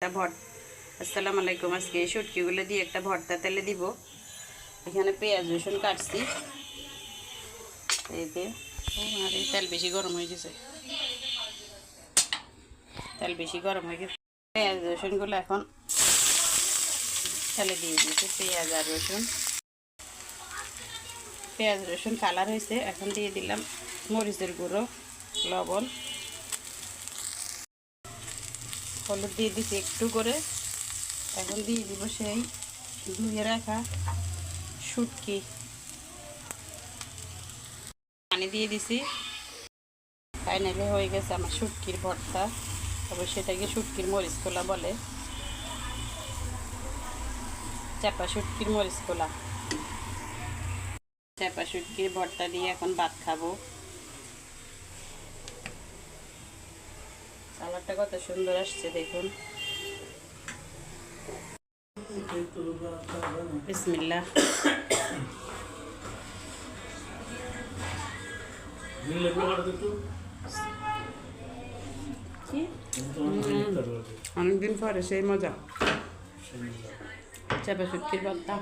আসসালামু আলাইকুম। আজকে শুটকিগুলো দিয়ে একটা ভর্তা তেলে দিব। এখানে পেঁয়াজ রসুন কাটছি। এই যে তেল বেশি গরম হয়ে গেছে, পেঁয়াজ রসুনগুলো এখন তেলে দিয়ে দিয়েছি। পেঁয়াজ রসুন কালার হয়েছে, এখন দিয়ে দিলাম মরিচের গুঁড়ো, লবণ, হলুদ দিয়ে দিচ্ছি একটু করে। এখন দিয়ে দিব সেই ধুয়ে রাখা শুটকি, পানি দিয়ে দিছি। ফাইনালি হয়ে গেছে আমার শুটকির ভর্তা। তবে সেটাকে শুটকির মরিচ কোলা বলে, চাপা শুটকির মরিচ কোলা। চাপা শুটকির ভর্তা দিয়ে এখন ভাত খাবো। কালারটা কত সুন্দর আসছে দেখুন। বিসমিল্লাহ। অনেকদিন পরে সেই মজা চাপা শুটকির ভর্তা।